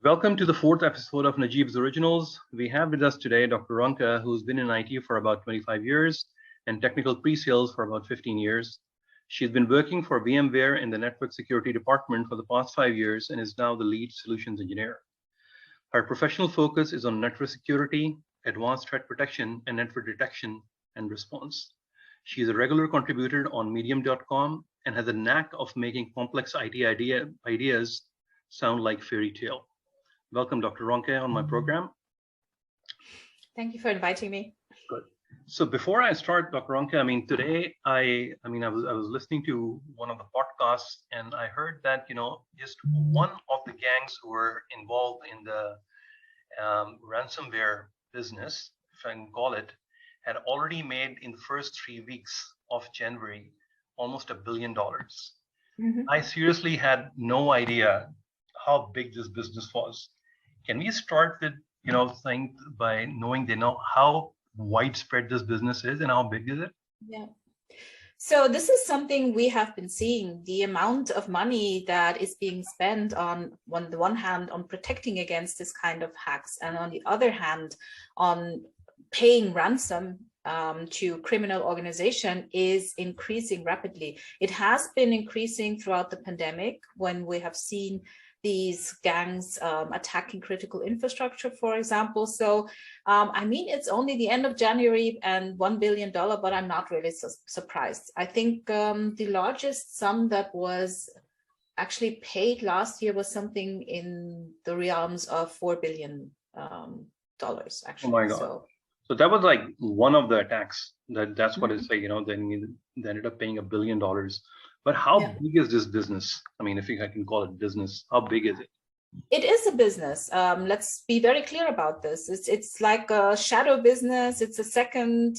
Welcome to the fourth episode of NAJIB'S Originals. We have with us today Dr. Ronke, who's been in IT for about 25 years and technical pre-sales for about 15 years. She's been working for VMware in the network security department for the past 5 years and is now the lead solutions engineer. Her professional focus is on network security, advanced threat protection, and network detection and response. She is a regular contributor on medium.com and has a knack of making complex IT ideas sound like fairy tale. Welcome, Dr. Ronke, on my program. Thank you for inviting me. Good. So before I start, Dr. Ronke, today I was listening to one of the podcasts and I heard that just one of the gangs who were involved in the ransomware business, if I can call it, had already made in the first 3 weeks of January almost $1 billion. Mm-hmm. I seriously had no idea how big this business was. Can we start with, by knowing how widespread this business is and how big is it? Yeah. So this is something we have been seeing, the amount of money that is being spent on the one hand on protecting against this kind of hacks, and on the other hand on paying ransom to criminal organization is increasing rapidly. It has been increasing throughout the pandemic when we have seen these gangs attacking critical infrastructure, for example. So, it's only the end of January and $1 billion, but I'm not really surprised. I think the largest sum that was actually paid last year was something in the realms of $4 billion, actually. Oh my God. So that was like one of the attacks. That's what it's like, they ended up paying $1 billion. But how big is this business? If I can call it business, how big is it? It is a business. Let's be very clear about this. It's like a shadow business. It's a second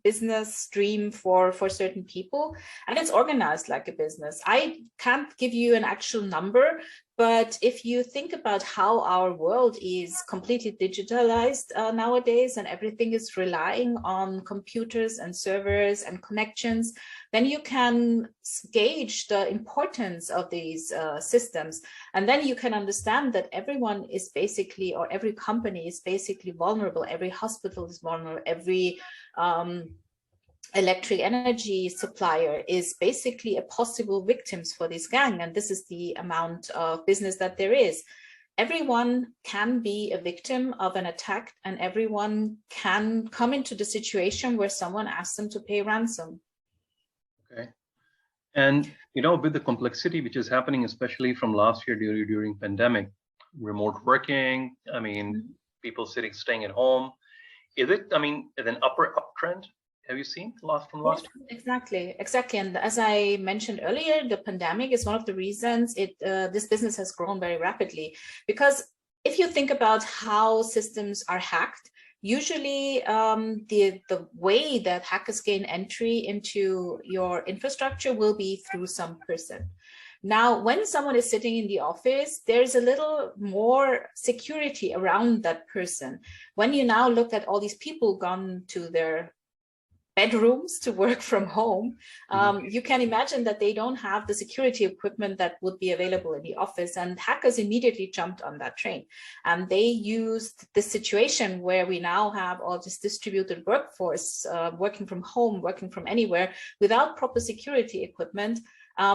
business stream for certain people, and it's organized like a business. I can't give you an actual number, but if you think about how our world is completely digitalized nowadays, and everything is relying on computers and servers and connections, then you can gauge the importance of these systems. And then you can understand that everyone is basically, or every company is basically vulnerable. Every hospital is vulnerable. Every electric energy supplier is basically a possible victims for this gang. And this is the amount of business that there is. Everyone can be a victim of an attack, and everyone can come into the situation where someone asks them to pay ransom. Okay. And, with the complexity which is happening, especially from last year during pandemic, remote working, people staying at home, is it, an uptrend? Have you seen from last year? Exactly. And as I mentioned earlier, the pandemic is one of the reasons this business has grown very rapidly. Because if you think about how systems are hacked, usually the way that hackers gain entry into your infrastructure will be through some person. Now, when someone is sitting in the office, there's a little more security around that person. When you now look at all these people gone to their bedrooms to work from home, you can imagine that they don't have the security equipment that would be available in the office, and hackers immediately jumped on that train. And they used the situation where we now have all this distributed workforce working from home, working from anywhere without proper security equipment.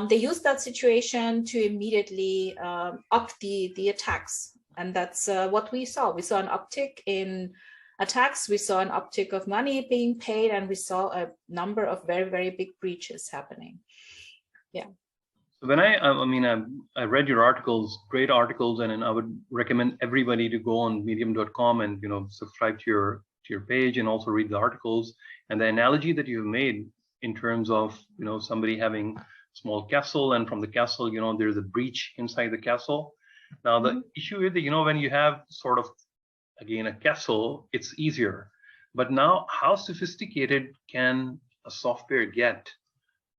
They used that situation to immediately up the attacks. And that's what we saw. We saw an uptick in attacks, we saw an uptick of money being paid, and we saw a number of very, very big breaches happening. Yeah. So when I read your articles, great articles, and I would recommend everybody to go on medium.com and subscribe to your page and also read the articles. And the analogy that you've made in terms of somebody having a small castle, and from the castle there's a breach inside the castle. Now the issue is that when you have sort of again a castle, it's easier. But now, how sophisticated can a software get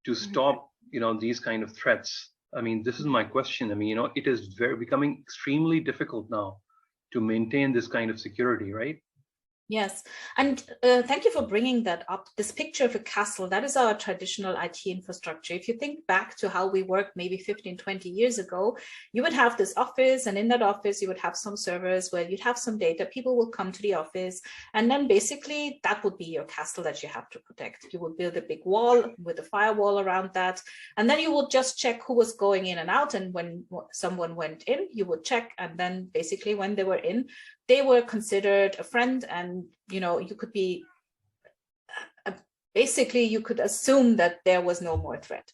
to stop these kind of threats? This is my question. It is becoming extremely difficult now to maintain this kind of security, right? Yes, and thank you for bringing that up. This picture of a castle, that is our traditional IT infrastructure. If you think back to how we worked maybe 15, 20 years ago, you would have this office, and in that office, you would have some servers where you'd have some data. People will come to the office, and then basically that would be your castle that you have to protect. You would build a big wall with a firewall around that, and then you would just check who was going in and out, and when someone went in, you would check, and then basically when they were in, they were considered a friend, and you could be basically you could assume that there was no more threat.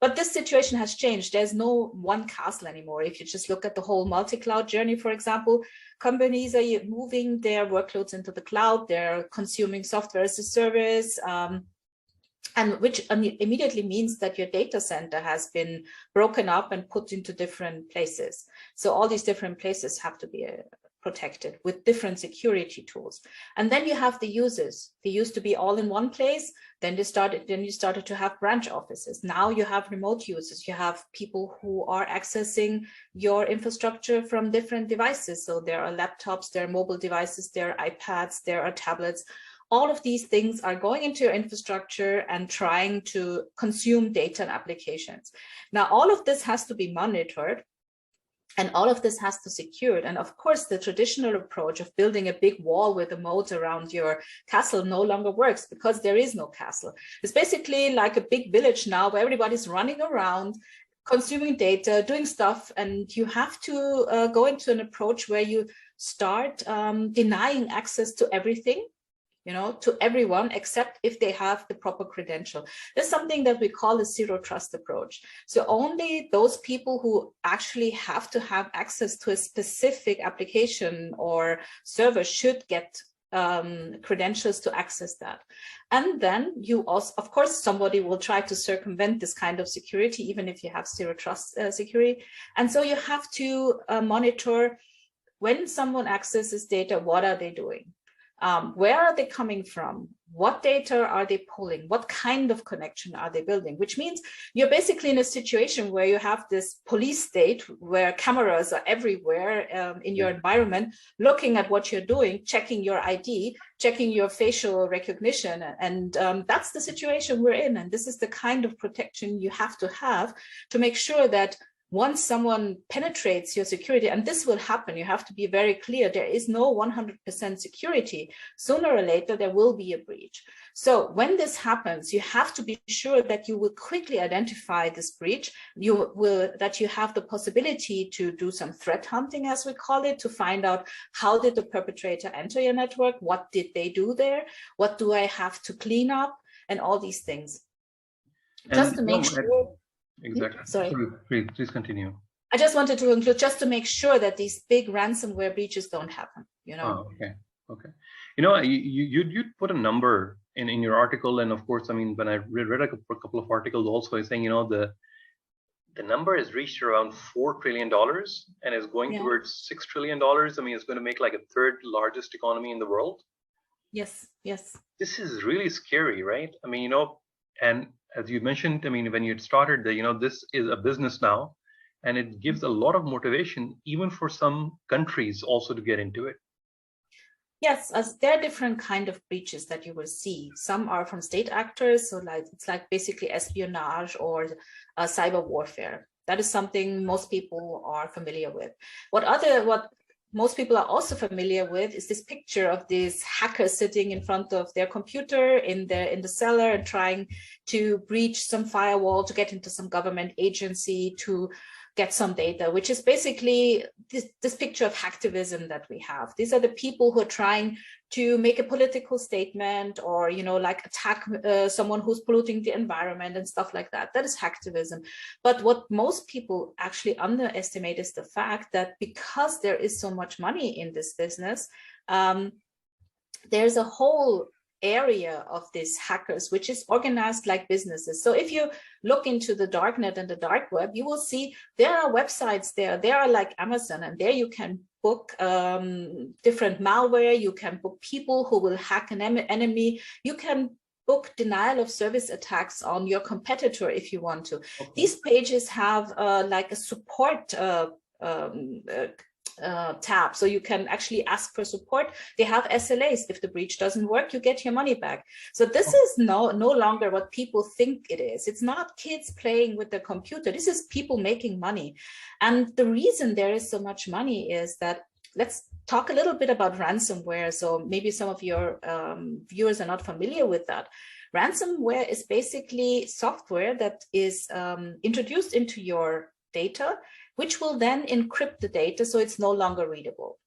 But this situation has changed. There's no one castle anymore. If you just look at the whole multi-cloud journey, for example, companies are moving their workloads into the cloud. They're consuming software as a service, and which immediately means that your data center has been broken up and put into different places. So all these different places have to be protected with different security tools. And then you have the users. They used to be all in one place. Then you started to have branch offices. Now you have remote users. You have people who are accessing your infrastructure from different devices. So there are laptops, there are mobile devices, there are iPads, there are tablets. All of these things are going into your infrastructure and trying to consume data and applications. Now, all of this has to be monitored, and all of this has to be secured. And of course, the traditional approach of building a big wall with a moat around your castle no longer works, because there is no castle. It's basically like a big village now where everybody's running around, consuming data, doing stuff, and you have to go into an approach where you start denying access to everything, to everyone, except if they have the proper credential. There's something that we call a zero trust approach. So only those people who actually have to have access to a specific application or server should get credentials to access that. And then you also, of course, somebody will try to circumvent this kind of security, even if you have zero trust security. And so you have to monitor when someone accesses data, what are they doing? Where are they coming from? What data are they pulling? What kind of connection are they building? Which means you're basically in a situation where you have this police state where cameras are everywhere in your environment, looking at what you're doing, checking your ID, checking your facial recognition. And that's the situation we're in. And this is the kind of protection you have to make sure that once someone penetrates your security, and this will happen, you have to be very clear, there is no 100% security. Sooner or later, there will be a breach. So when this happens, you have to be sure that you will quickly identify this breach. That you have the possibility to do some threat hunting, as we call it, to find out how did the perpetrator enter your network? What did they do there? What do I have to clean up? And all these things. And just to make sure. Exactly. Sorry. Please continue. I just wanted to include, just to make sure that these big ransomware breaches don't happen. Oh, okay. You put a number in your article, and of course, I mean, when I read a couple of articles also, is saying the number has reached around $4 trillion and is going towards $6 trillion. I mean, it's going to make like a third largest economy in the world. Yes. This is really scary, right? I mean, and as you mentioned, I mean, when you started, this is a business now, and it gives a lot of motivation, even for some countries also to get into it. Yes, as there are different kind of breaches that you will see. Some are from state actors, so it's like basically espionage or cyber warfare. That is something most people are familiar with. What most people are also familiar with is this picture of this hacker sitting in front of their computer in the cellar and trying to breach some firewall to get into some government agency to get some data, which is basically this picture of hacktivism that we have. These are the people who are trying to make a political statement or, like attack someone who's polluting the environment and stuff like that. That is hacktivism. But what most people actually underestimate is the fact that because there is so much money in this business, there's a whole area of these hackers, which is organized like businesses. So if you look into the darknet and the dark web, you will see there are websites there. There are like Amazon, and there you can book different malware. You can book people who will hack an enemy. You can book denial of service attacks on your competitor if you want to. Okay. These pages have like a support tab, so you can actually ask for support. They have SLAs. If the breach doesn't work, you get your money back. So this is no longer what people think it is. It's not kids playing with the computer. This is people making money. And the reason there is so much money is that, let's talk a little bit about ransomware. So maybe some of your viewers are not familiar with that. Ransomware is basically software that is introduced into your data, which will then encrypt the data so it's no longer readable.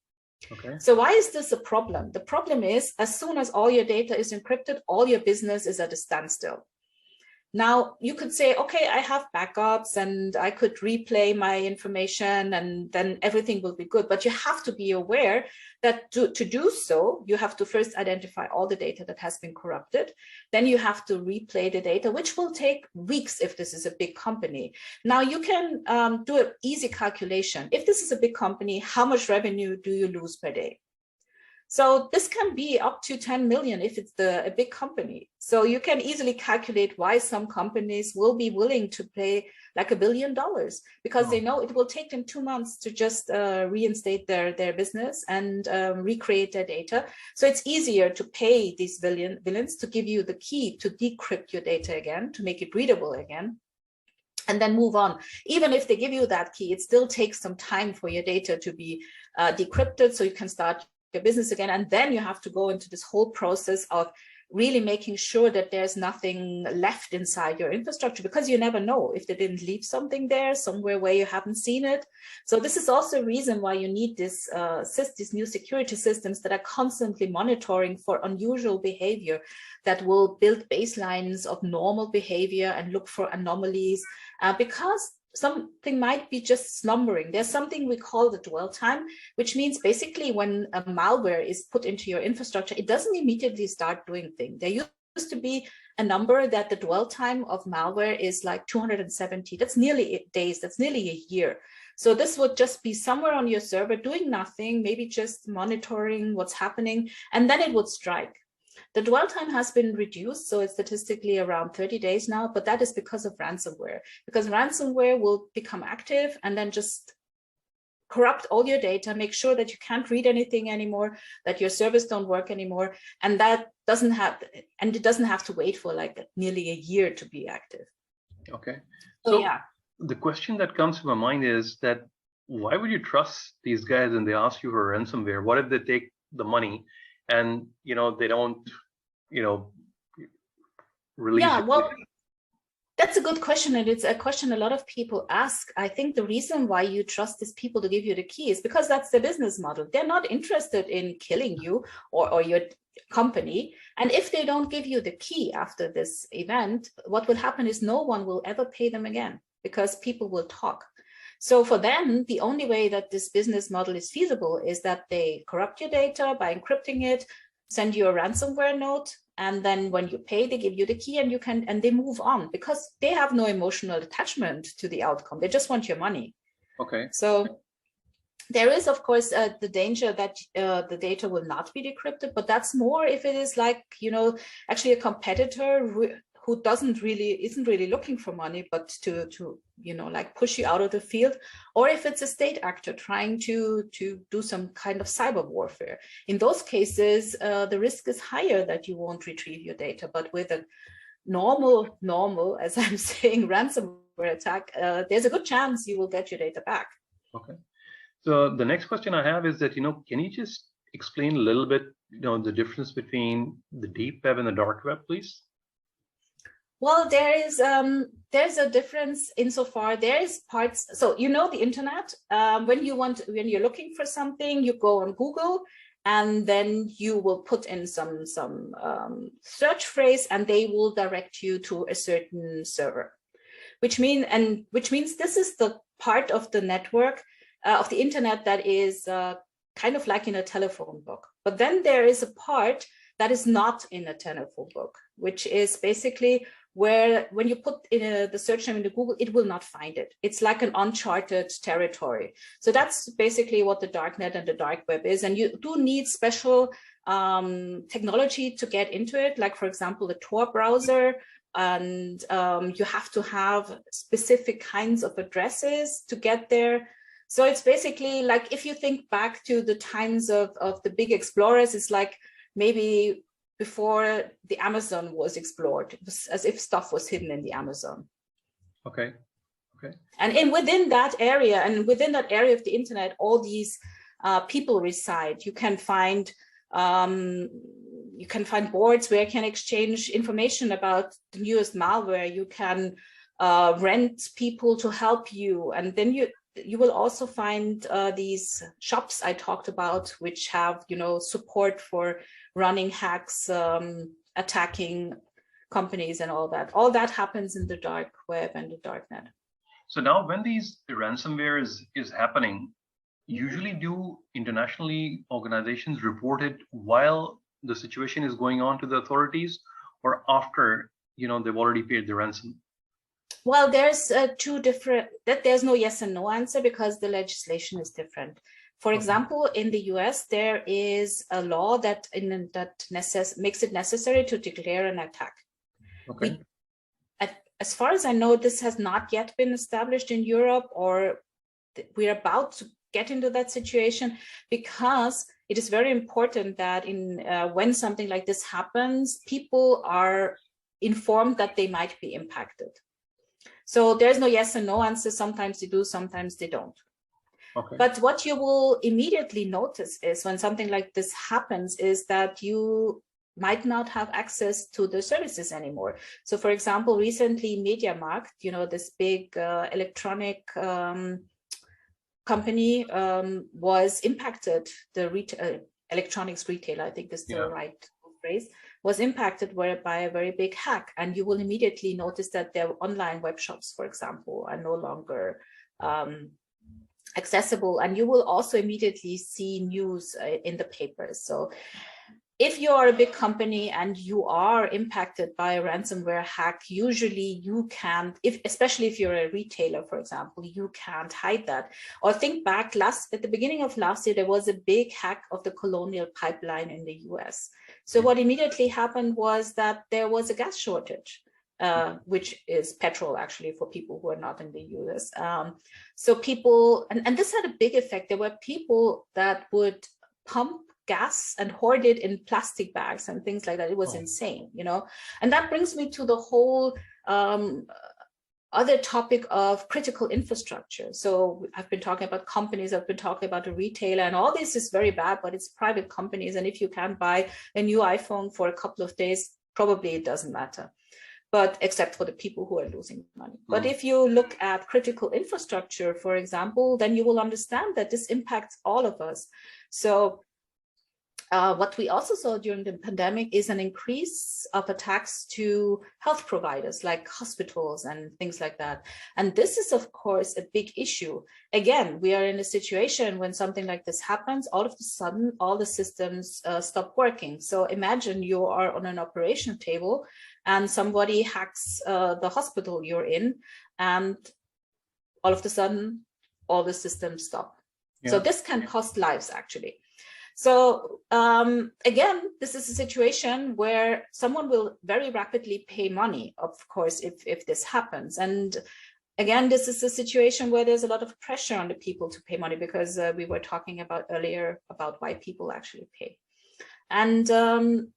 Okay. So why is this a problem? The problem is, as soon as all your data is encrypted, all your business is at a standstill. Now, you could say, okay, I have backups and I could replay my information and then everything will be good. But you have to be aware that to do so, you have to first identify all the data that has been corrupted. Then you have to replay the data, which will take weeks if this is a big company. Now, you can do an easy calculation. If this is a big company, how much revenue do you lose per day? So this can be up to 10 million if it's a big company. So you can easily calculate why some companies will be willing to pay like $1 billion, because they know it will take them 2 months to just reinstate their business and recreate their data. So it's easier to pay these villains to give you the key to decrypt your data again, to make it readable again, and then move on. Even if they give you that key, it still takes some time for your data to be decrypted so you can start your business again. And then you have to go into this whole process of really making sure that there's nothing left inside your infrastructure, because you never know if they didn't leave something there somewhere where you haven't seen it. So this is also a reason why you need these new security systems that are constantly monitoring for unusual behavior, that will build baselines of normal behavior and look for anomalies, because something might be just slumbering. There's something we call the dwell time, which means basically when a malware is put into your infrastructure, it doesn't immediately start doing things. There used to be a number that the dwell time of malware is like 270. That's nearly days. That's nearly a year. So this would just be somewhere on your server doing nothing, maybe just monitoring what's happening, and then it would strike. The dwell time has been reduced, so it's statistically around 30 days now, but that is because of ransomware. Because ransomware will become active and then just corrupt all your data, make sure that you can't read anything anymore, that your servers don't work anymore, and it doesn't have to wait for like nearly a year to be active. Okay. So yeah. The question that comes to my mind is that why would you trust these guys when they ask you for ransomware? What if they take the money and they don't release? Yeah, well, that's a good question, and it's a question a lot of people ask. I think the reason why you trust these people to give you the key is because that's their business model. They're not interested in killing you or your company. And if they don't give you the key after this event, what will happen is no one will ever pay them again, because people will talk. So for them, the only way that this business model is feasible is that they corrupt your data by encrypting it, send you a ransomware note, and then when you pay, they give you the key and they move on, because they have no emotional attachment to the outcome. They just want your money. Okay. So there is, of course, the danger that the data will not be decrypted, but that's more if it is like, actually a competitor who isn't really looking for money, but to like push you out of the field, or if it's a state actor trying to do some kind of cyber warfare. In those cases, the risk is higher that you won't retrieve your data. But with a normal, as I'm saying, ransomware attack, there's a good chance you will get your data back. Okay. So the next question I have is that, can you just explain a little bit, the difference between the deep web and the dark web, please? Well, there's a difference insofar there is parts. So the internet, when you're looking for something, you go on Google, and then you will put in some search phrase, and they will direct you to a certain server, which means this is the part of the network of the internet that is kind of like in a telephone book. But then there is a part that is not in a telephone book, which is basically where when you put in the search name into Google, it will not find it. It's like an uncharted territory. So that's basically what the darknet and the dark web is. And you do need special technology to get into it, like, for example, the Tor browser. And you have to have specific kinds of addresses to get there. So it's basically like, if you think back to the times of the big explorers, it's like maybe before the Amazon was explored. It was as if stuff was hidden in the Amazon. Okay. Okay. And within that area, of the internet, all these people reside. You can find boards where you can exchange information about the newest malware. You can rent people to help you, and then you will also find these shops I talked about, which have support for running hacks, attacking companies, and all that. All that happens in the dark web and the dark net. So now, when these ransomware is happening, usually do internationally organizations report it while the situation is going on to the authorities, or after they've already paid the ransom? Well, there's there's no yes and no answer, because the legislation is different. For example, in the US, there is a law that makes it necessary to declare an attack. Okay. As far as I know, this has not yet been established in Europe, or we're about to get into that situation, because it is very important that when something like this happens, people are informed that they might be impacted. So there's no yes and no answer. Sometimes they do, sometimes they don't. Okay. But what you will immediately notice is, when something like this happens, is that you might not have access to the services anymore. So for example, recently MediaMarkt, this big electronic company, was impacted. The electronics retailer, I think is the right phrase, was impacted by a very big hack. And you will immediately notice that their online web shops, for example, are no longer accessible. And you will also immediately see news in the papers. So if you are a big company and you are impacted by a ransomware hack, usually you can't, especially if you're a retailer, for example, you can't hide that. Or think back at the beginning of last year, there was a big hack of the Colonial Pipeline in the US. So what immediately happened was that there was a gas shortage, which is petrol, actually, for people who are not in the US. So people, and this had a big effect. There were people that would pump gas and hoard it in plastic bags and things like that. It was insane, And that brings me to the whole other topic of critical infrastructure. So I've been talking about companies, I've been talking about a retailer, and all this is very bad, but it's private companies. And if you can't buy a new iPhone for a couple of days, probably it doesn't matter. But except for the people who are losing money. But if you look at critical infrastructure, for example, then you will understand that this impacts all of us. So what we also saw during the pandemic is an increase of attacks to health providers like hospitals and things like that. And this is, of course, a big issue. Again, we are in a situation when something like this happens, all of a sudden, all the systems stop working. So imagine you are on an operation table and somebody hacks the hospital you're in, and all of a sudden, all the systems stop. Yeah. So this can cost lives, actually. So again, this is a situation where someone will very rapidly pay money, of course, if this happens. And again, this is a situation where there's a lot of pressure on the people to pay money, because we were talking about earlier about why people actually pay. And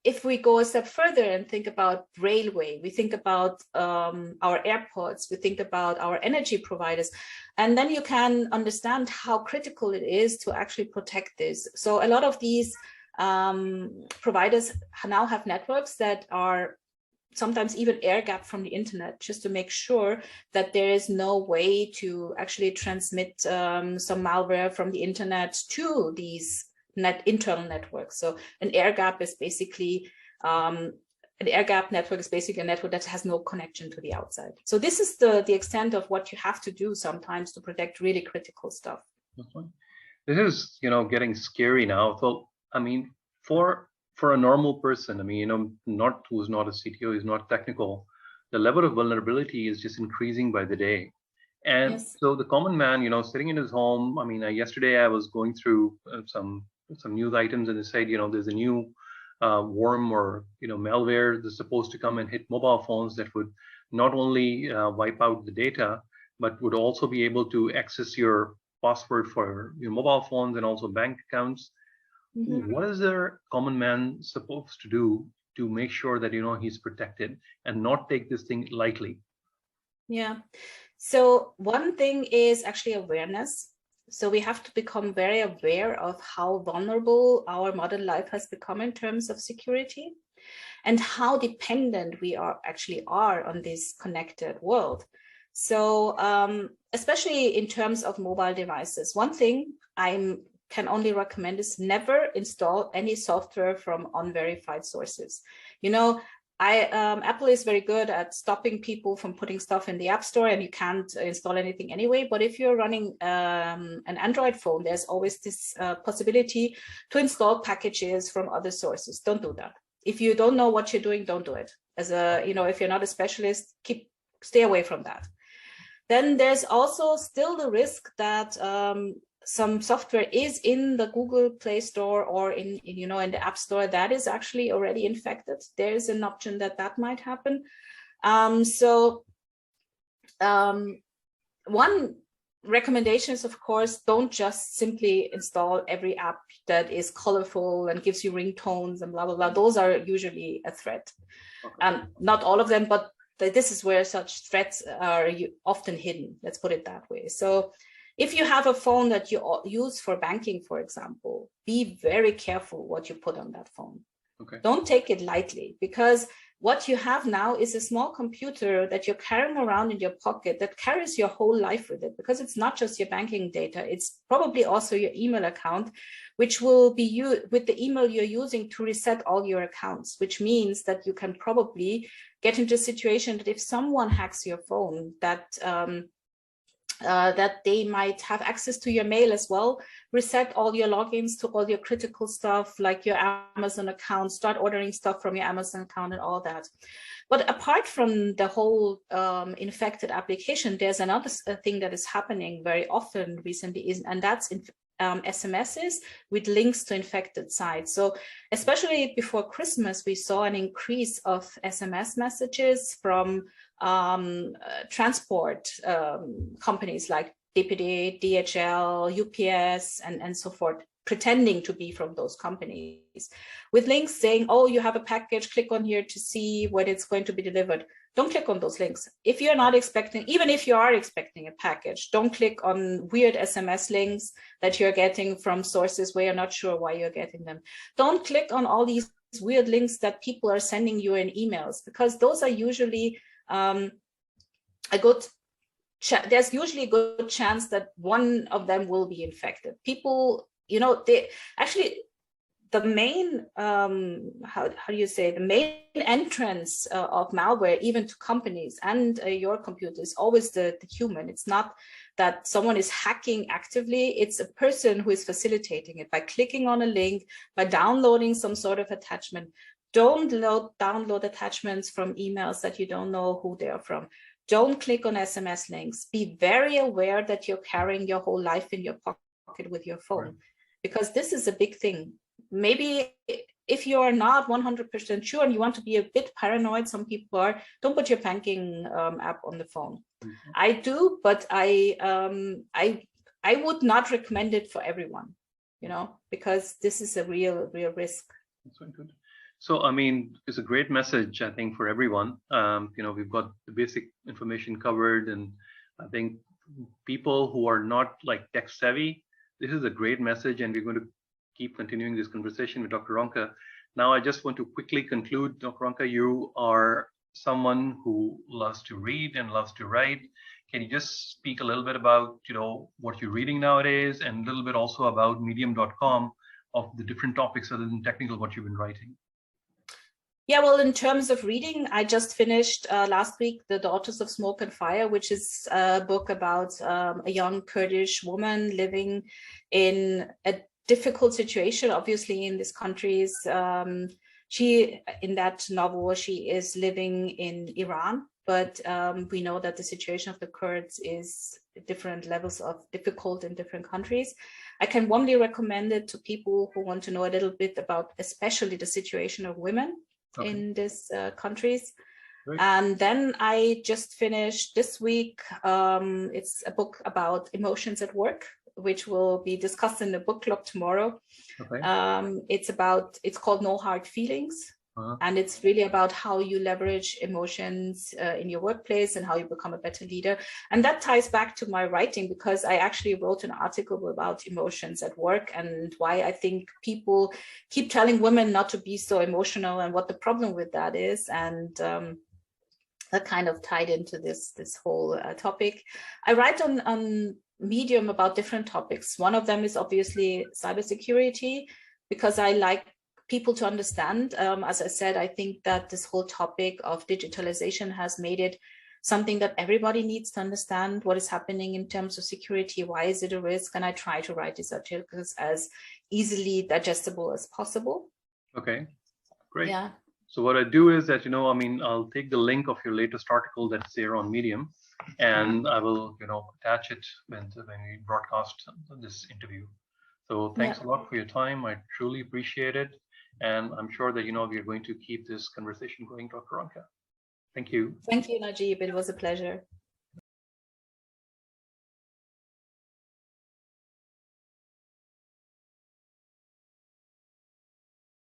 if we go a step further and think about railway, we think about our airports, we think about our energy providers, and then you can understand how critical it is to actually protect this. So a lot of these providers now have networks that are sometimes even air-gapped from the internet, just to make sure that there is no way to actually transmit some malware from the internet to these internal networks. So an air-gap is basically an air-gap network is basically a network that has no connection to the outside. So this is the extent of what you have to do sometimes to protect really critical stuff. This is, getting scary now. So, I mean, for a normal person, I mean, who's not a CTO, who's not technical, the level of vulnerability is just increasing by the day. And so the common man, sitting in his home, I mean, yesterday I was going through some news items, and they said, there's a new worm or malware that's supposed to come and hit mobile phones that would not only wipe out the data, but would also be able to access your password for your mobile phones and also bank accounts. Mhm. What is the common man supposed to do to make sure that he's protected and not take this thing lightly? Yeah. So one thing is actually awareness. So we have to become very aware of how vulnerable our modern life has become in terms of security, and how dependent we actually are on this connected world. So especially in terms of mobile devices, one thing I can only recommend is never install any software from unverified sources. Apple is very good at stopping people from putting stuff in the App Store, and you can't install anything anyway. But if you're running an Android phone, there's always this possibility to install packages from other sources. Don't do that. If you don't know what you're doing, don't do it. If you're not a specialist, stay away from that. Then there's also still the risk that some software is in the Google Play Store or in the App Store that is actually already infected. There is an option that might happen. One recommendation is, of course, don't just simply install every app that is colorful and gives you ringtones and blah, blah, blah. Those are usually a threat. Not all of them, but this is where such threats are often hidden. Let's put it that way. So if you have a phone that you use for banking, for example, be very careful what you put on that phone. Okay. Don't take it lightly, because what you have now is a small computer that you're carrying around in your pocket that carries your whole life with it, because it's not just your banking data, it's probably also your email account, which will be you with the email you're using to reset all your accounts, which means that you can probably get into a situation that if someone hacks your phone, that they might have access to your mail as well, reset all your logins to all your critical stuff like your Amazon account, start ordering stuff from your Amazon account and all that. But apart from the whole infected application, there's another thing that is happening very often recently, and that's SMSs with links to infected sites. So especially before Christmas, we saw an increase of SMS messages from transport companies like DPD, DHL, UPS, and so forth, pretending to be from those companies, with links saying, oh, you have a package, click on here to see when it's going to be delivered. Don't click on those links. If you're not expecting, even if you are expecting a package, don't click on weird SMS links that you're getting from sources where you're not sure why you're getting them. Don't click on all these weird links that people are sending you in emails, because those are usually there's usually a good chance that one of them will be infected. People, the main, how do you say, the main entrance of malware, even to companies and your computer, is always the human. It's not that someone is hacking actively. It's a person who is facilitating it by clicking on a link, by downloading some sort of attachment. Don't download attachments from emails that you don't know who they are from. Don't click on SMS links. Be very aware that you're carrying your whole life in your pocket with your phone, right? Because this is a big thing. Maybe if you're not 100% sure and you want to be a bit paranoid, some people are, don't put your banking app on the phone. Mm-hmm. I do, but I would not recommend it for everyone, because this is a real risk. That's very good. So, I mean, it's a great message, I think, for everyone. We've got the basic information covered, and I think people who are not like tech savvy, this is a great message, and we're going to keep continuing this conversation with Dr. Ronke. Now, I just want to quickly conclude, Dr. Ronke, you are someone who loves to read and loves to write. Can you just speak a little bit about, what you're reading nowadays, and a little bit also about medium.com, of the different topics other than technical, what you've been writing? Yeah, well, in terms of reading, I just finished last week The Daughters of Smoke and Fire, which is a book about a young Kurdish woman living in a difficult situation, obviously, in these countries. In that novel, she is living in Iran, but we know that the situation of the Kurds is different levels of difficult in different countries. I can warmly recommend it to people who want to know a little bit about especially the situation of women in these countries. Great. And then I just finished this week, it's a book about emotions at work, which will be discussed in the book club tomorrow. Okay. It's called No Hard Feelings. And it's really about how you leverage emotions in your workplace and how you become a better leader. And that ties back to my writing, because I actually wrote an article about emotions at work and why I think people keep telling women not to be so emotional and what the problem with that is. And that kind of tied into this whole topic. I write on Medium about different topics. One of them is obviously cybersecurity, because I like people to understand. As I said, I think that this whole topic of digitalization has made it something that everybody needs to understand what is happening in terms of security. Why is it a risk? And I try to write these articles as easily digestible as possible. Okay, great. Yeah. So what I do is that, I'll take the link of your latest article that's there on Medium, and I will, attach it when we broadcast this interview. So thanks a lot for your time. I truly appreciate it. And I'm sure that, we are going to keep this conversation going, Dr. Ronke. Thank you. Thank you, Najib. It was a pleasure.